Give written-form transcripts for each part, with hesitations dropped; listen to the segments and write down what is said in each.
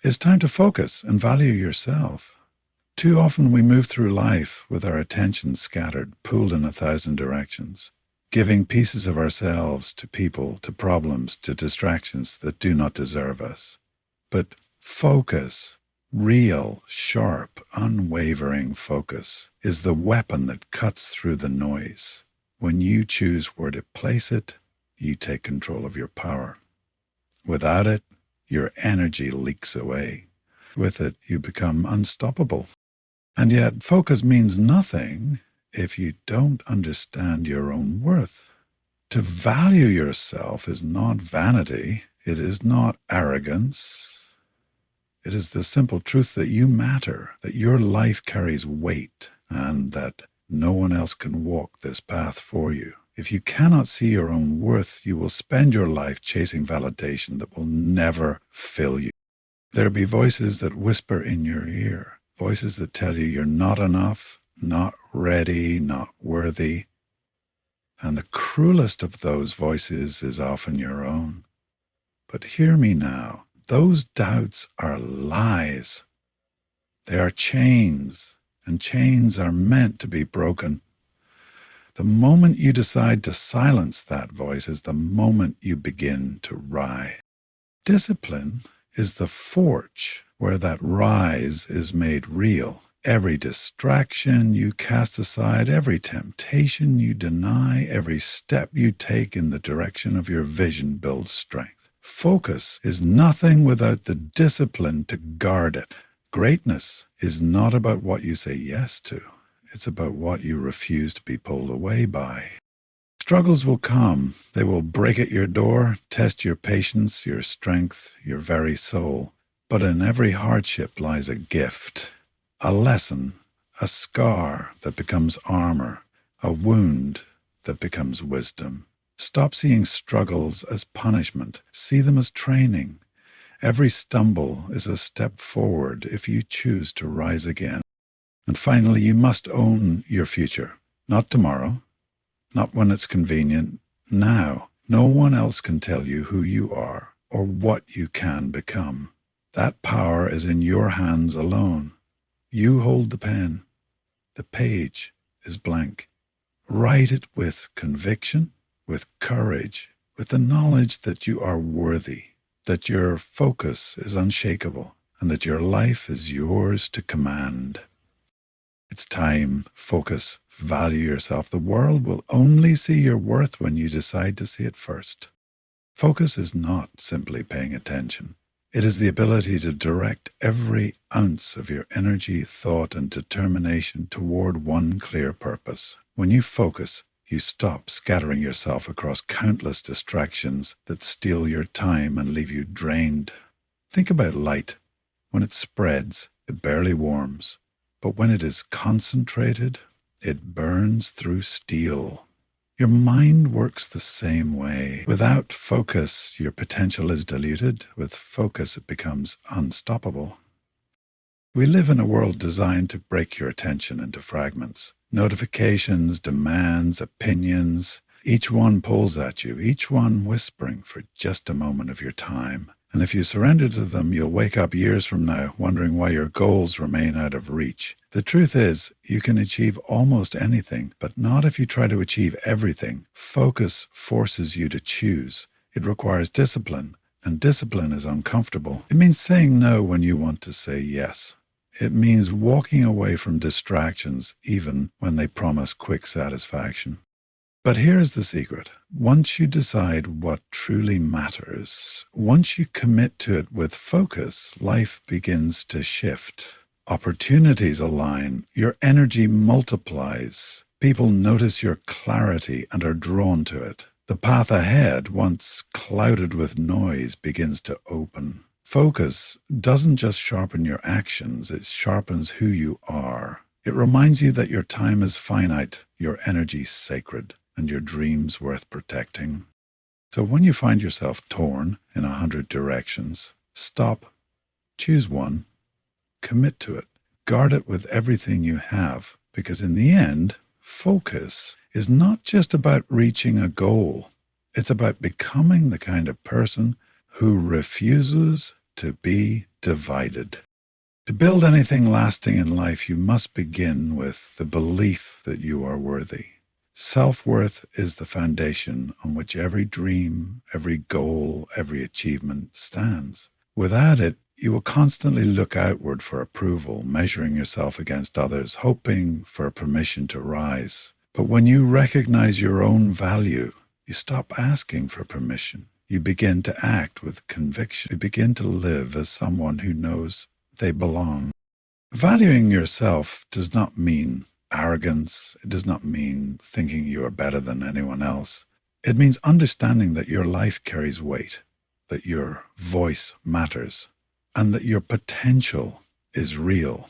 It's time to focus and value yourself. Too often we move through life with our attention scattered, pulled in 1,000 directions, giving pieces of ourselves to people, to problems, to distractions that do not deserve us. But focus, real, sharp, unwavering focus, is the weapon that cuts through the noise. When you choose where to place it, you take control of your power. Without it, your energy leaks away. With it, you become unstoppable. And yet, focus means nothing if you don't understand your own worth. To value yourself is not vanity. It is not arrogance. It is the simple truth that you matter, that your life carries weight, and that no one else can walk this path for you. If you cannot see your own worth, you will spend your life chasing validation that will never fill you. There'll be voices that whisper in your ear, voices that tell you you're not enough, not ready, not worthy. And the cruelest of those voices is often your own. But hear me now, those doubts are lies. They are chains, and chains are meant to be broken. The moment you decide to silence that voice is the moment you begin to rise. Discipline is the forge where that rise is made real. Every distraction you cast aside, every temptation you deny, every step you take in the direction of your vision builds strength. Focus is nothing without the discipline to guard it. Greatness is not about what you say yes to. It's about what you refuse to be pulled away by. Struggles will come. They will break at your door, test your patience, your strength, your very soul. But in every hardship lies a gift, a lesson, a scar that becomes armor, a wound that becomes wisdom. Stop seeing struggles as punishment. See them as training. Every stumble is a step forward if you choose to rise again. And finally, you must own your future. Not tomorrow, not when it's convenient, now. No one else can tell you who you are or what you can become. That power is in your hands alone. You hold the pen. The page is blank. Write it with conviction, with courage, with the knowledge that you are worthy, that your focus is unshakable, and that your life is yours to command. It's time, focus, value yourself. The world will only see your worth when you decide to see it first. Focus is not simply paying attention. It is the ability to direct every ounce of your energy, thought, and determination toward one clear purpose. When you focus, you stop scattering yourself across countless distractions that steal your time and leave you drained. Think about light. When it spreads, it barely warms. But when it is concentrated, it burns through steel. Your mind works the same way. Without focus, your potential is diluted. With focus, it becomes unstoppable. We live in a world designed to break your attention into fragments. Notifications, demands, opinions, each one pulls at you, each one whispering for just a moment of your time. And if you surrender to them, you'll wake up years from now wondering why your goals remain out of reach. The truth is, you can achieve almost anything, but not if you try to achieve everything. Focus forces you to choose. It requires discipline, and discipline is uncomfortable. It means saying no when you want to say yes. It means walking away from distractions even when they promise quick satisfaction. But here's the secret. Once you decide what truly matters, once you commit to it with focus, life begins to shift. Opportunities align. Your energy multiplies. People notice your clarity and are drawn to it. The path ahead, once clouded with noise, begins to open. Focus doesn't just sharpen your actions, it sharpens who you are. It reminds you that your time is finite, your energy sacred, and your dreams worth protecting. So when you find yourself torn in 100 directions, stop, choose one, commit to it, guard it with everything you have, because in the end, focus is not just about reaching a goal. It's about becoming the kind of person who refuses to be divided. To build anything lasting in life, you must begin with the belief that you are worthy. Self-worth is the foundation on which every dream, every goal, every achievement stands. Without it, you will constantly look outward for approval, measuring yourself against others, hoping for permission to rise. But when you recognize your own value, you stop asking for permission. You begin to act with conviction. You begin to live as someone who knows they belong. Valuing yourself does not mean arrogance. It does not mean thinking you are better than anyone else. It means understanding that your life carries weight, that your voice matters, and that your potential is real.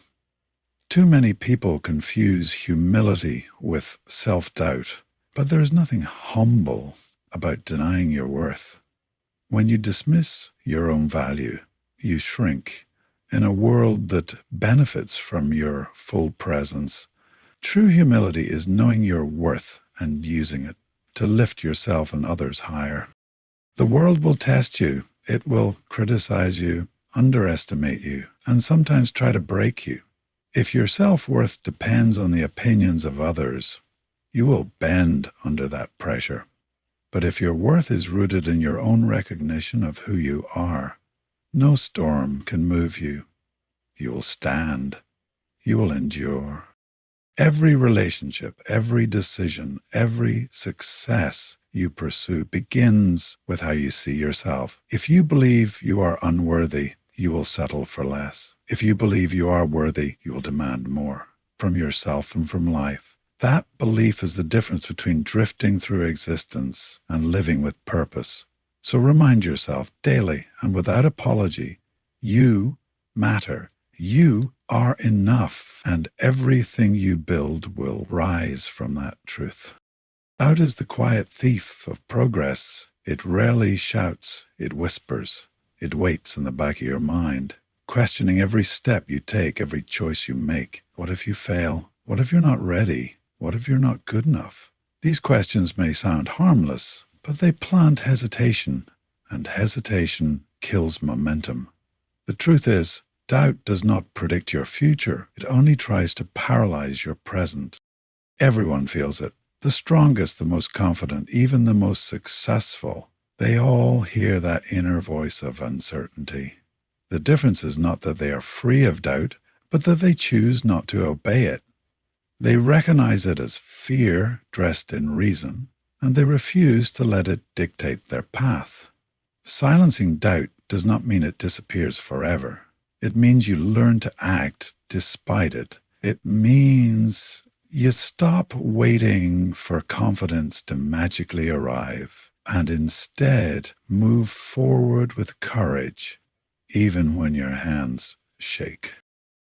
Too many people confuse humility with self-doubt, but there is nothing humble about denying your worth. When you dismiss your own value, you shrink. In a world that benefits from your full presence, true humility is knowing your worth and using it to lift yourself and others higher. The world will test you. It will criticize you, underestimate you, and sometimes try to break you. If your self-worth depends on the opinions of others, you will bend under that pressure. But if your worth is rooted in your own recognition of who you are, no storm can move you. You will stand. You will endure. Every relationship, every decision, every success you pursue begins with how you see yourself. If you believe you are unworthy, you will settle for less. If you believe you are worthy, you will demand more from yourself and from life. That belief is the difference between drifting through existence and living with purpose. So remind yourself daily and without apology, you matter. You are enough, and everything you build will rise from that truth. Doubt is the quiet thief of progress. It rarely shouts, it whispers. It waits in the back of your mind, questioning every step you take, every choice you make. What if you fail? What if you're not ready? What if you're not good enough? These questions may sound harmless, but they plant hesitation, and hesitation kills momentum. The truth is, doubt does not predict your future. It only tries to paralyze your present. Everyone feels it. The strongest, the most confident, even the most successful. They all hear that inner voice of uncertainty. The difference is not that they are free of doubt, but that they choose not to obey it. They recognize it as fear dressed in reason, and they refuse to let it dictate their path. Silencing doubt does not mean it disappears forever. It means you learn to act despite it. It means you stop waiting for confidence to magically arrive and instead move forward with courage, even when your hands shake.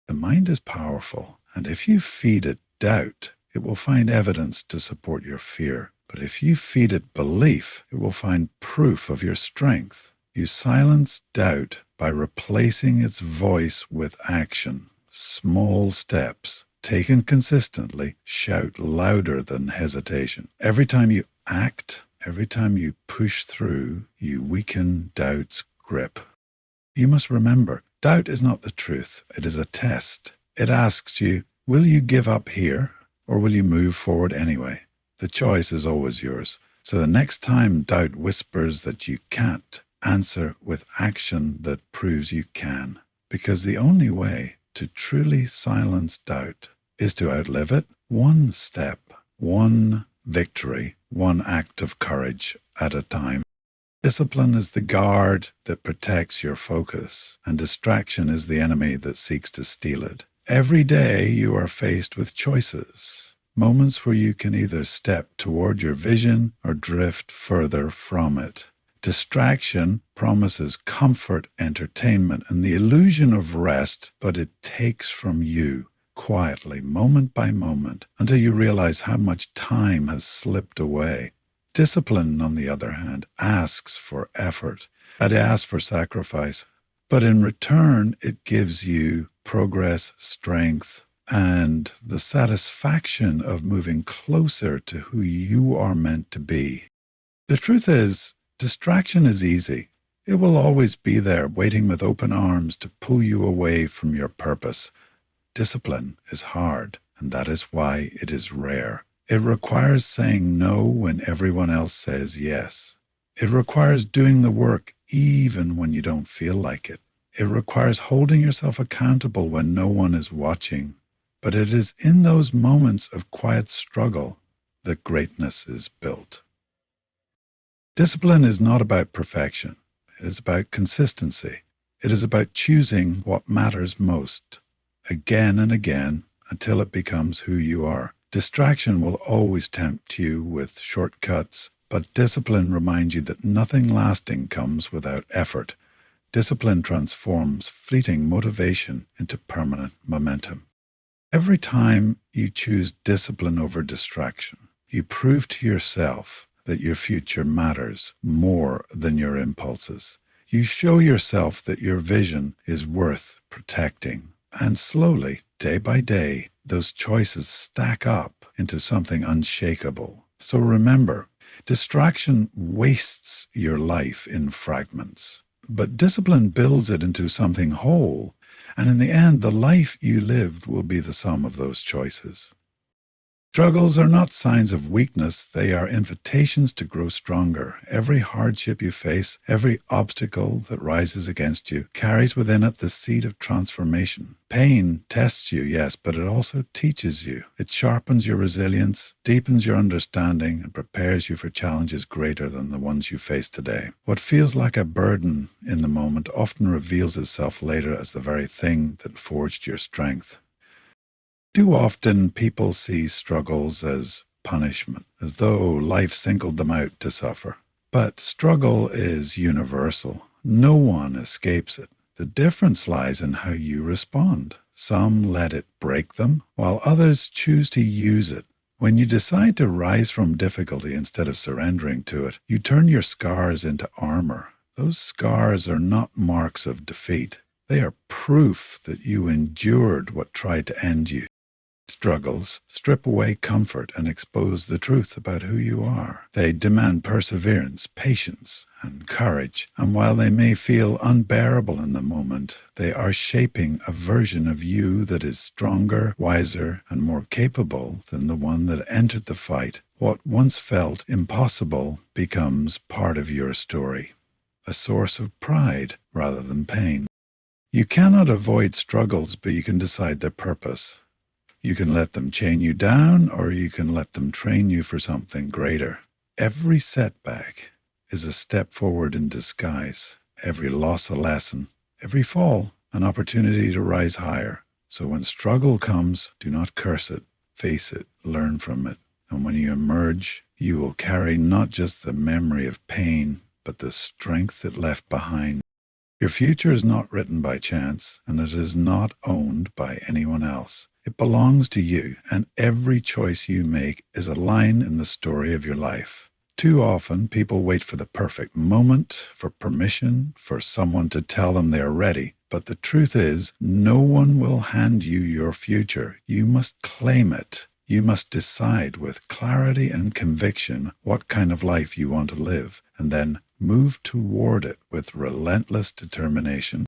The mind is powerful, and if you feed it doubt, it will find evidence to support your fear. But if you feed it belief, it will find proof of your strength. You silence doubt by replacing its voice with action. Small steps, taken consistently, shout louder than hesitation. Every time you act, every time you push through, you weaken doubt's grip. You must remember, doubt is not the truth. It is a test. It asks you, will you give up here, or will you move forward anyway? The choice is always yours. So the next time doubt whispers that you can't, answer with action that proves you can. Because the only way to truly silence doubt is to outlive it one step, one victory, one act of courage at a time. Discipline is the guard that protects your focus, and distraction is the enemy that seeks to steal it. Every day you are faced with choices, moments where you can either step toward your vision or drift further from it. Distraction promises comfort, entertainment, and the illusion of rest, but it takes from you quietly, moment by moment, until you realize how much time has slipped away. Discipline, on the other hand, asks for effort. It asks for sacrifice, but in return, it gives you progress, strength, and the satisfaction of moving closer to who you are meant to be. The truth is, distraction is easy. It will always be there, waiting with open arms to pull you away from your purpose. Discipline is hard, and that is why it is rare. It requires saying no when everyone else says yes. It requires doing the work even when you don't feel like it. It requires holding yourself accountable when no one is watching. But it is in those moments of quiet struggle that greatness is built. Discipline is not about perfection. It is about consistency. It is about choosing what matters most, again and again, until it becomes who you are. Distraction will always tempt you with shortcuts, but discipline reminds you that nothing lasting comes without effort. Discipline transforms fleeting motivation into permanent momentum. Every time you choose discipline over distraction, you prove to yourself that your future matters more than your impulses. You show yourself that your vision is worth protecting. And slowly, day by day, those choices stack up into something unshakable. So remember, distraction wastes your life in fragments, but discipline builds it into something whole. And in the end, the life you lived will be the sum of those choices. Struggles are not signs of weakness. They are invitations to grow stronger. Every hardship you face, every obstacle that rises against you, carries within it the seed of transformation. Pain tests you, yes, but it also teaches you. It sharpens your resilience, deepens your understanding, and prepares you for challenges greater than the ones you face today. What feels like a burden in the moment often reveals itself later as the very thing that forged your strength. Too often people see struggles as punishment, as though life singled them out to suffer. But struggle is universal. No one escapes it. The difference lies in how you respond. Some let it break them, while others choose to use it. When you decide to rise from difficulty instead of surrendering to it, you turn your scars into armor. Those scars are not marks of defeat. They are proof that you endured what tried to end you. Struggles strip away comfort and expose the truth about who you are. They demand perseverance, patience, and courage. And while they may feel unbearable in the moment, they are shaping a version of you that is stronger, wiser, and more capable than the one that entered the fight. What once felt impossible becomes part of your story, a source of pride rather than pain. You cannot avoid struggles, but you can decide their purpose. You can let them chain you down, or you can let them train you for something greater. Every setback is a step forward in disguise. Every loss a lesson. Every fall an opportunity to rise higher. So when struggle comes, do not curse it. Face it. Learn from it. And when you emerge, you will carry not just the memory of pain, but the strength it left behind. Your future is not written by chance, and it is not owned by anyone else. It belongs to you, and every choice you make is a line in the story of your life. Too often, people wait for the perfect moment, for permission, for someone to tell them they are ready. But the truth is, no one will hand you your future. You must claim it. You must decide with clarity and conviction what kind of life you want to live, and then move toward it with relentless determination.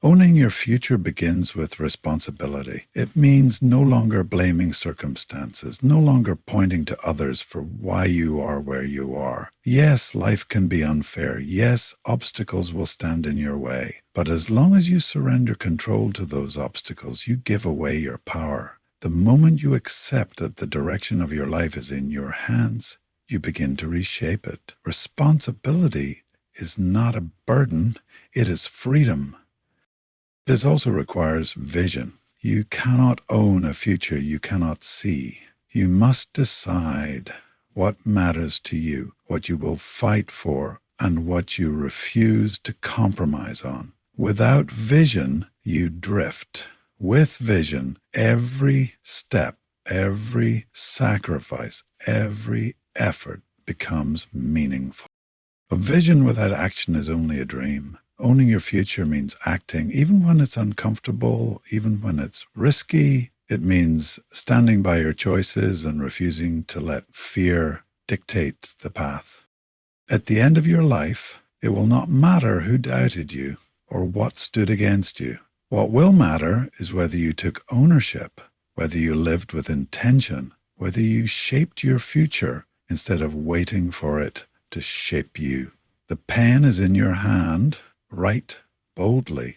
Owning your future begins with responsibility. It means no longer blaming circumstances, no longer pointing to others for why you are where you are. Yes, life can be unfair. Yes, obstacles will stand in your way. But as long as you surrender control to those obstacles, you give away your power. The moment you accept that the direction of your life is in your hands, you begin to reshape it. Responsibility is not a burden, it is freedom. This also requires vision. You cannot own a future you cannot see. You must decide what matters to you, what you will fight for, and what you refuse to compromise on. Without vision, you drift. With vision, every step, every sacrifice, every effort becomes meaningful. A vision without action is only a dream. Owning your future means acting, even when it's uncomfortable, even when it's risky. It means standing by your choices and refusing to let fear dictate the path. At the end of your life, It will not matter who doubted you or what stood against you. What will matter is whether you took ownership, whether you lived with intention, whether you shaped your future instead of waiting for it to shape you. The pen is in your hand. Write boldly.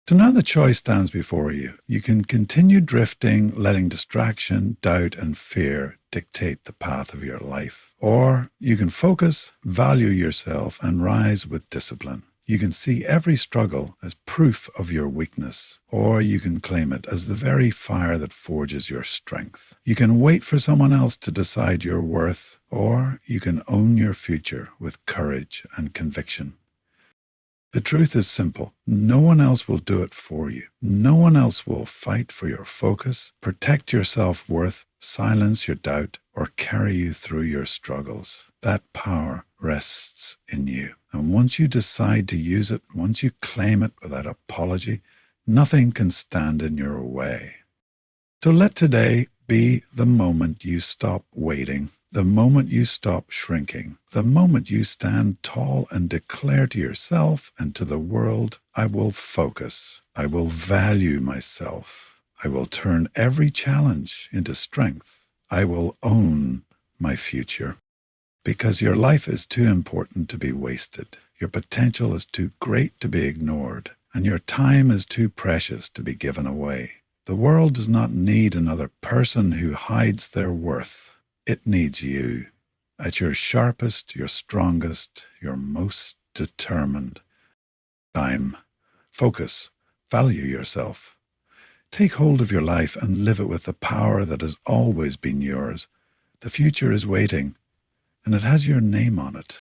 So now the choice stands before you. You can continue drifting, letting distraction, doubt, and fear dictate the path of your life. Or you can focus, value yourself, and rise with discipline. You can see every struggle as proof of your weakness, or you can claim it as the very fire that forges your strength. You can wait for someone else to decide your worth, or you can own your future with courage and conviction. The truth is simple. No one else will do it for you. No one else will fight for your focus, protect your self-worth, silence your doubt, or carry you through your struggles. That power rests in you. And once you decide to use it, once you claim it without apology, nothing can stand in your way. So let today be the moment you stop waiting, the moment you stop shrinking, the moment you stand tall and declare to yourself and to the world, I will focus. I will value myself. I will turn every challenge into strength. I will own my future. Because your life is too important to be wasted. Your potential is too great to be ignored. And your time is too precious to be given away. The world does not need another person who hides their worth. It needs you, at your sharpest, your strongest, your most determined. Time. Focus. Value yourself. Take hold of your life and live it with the power that has always been yours. The future is waiting, and it has your name on it.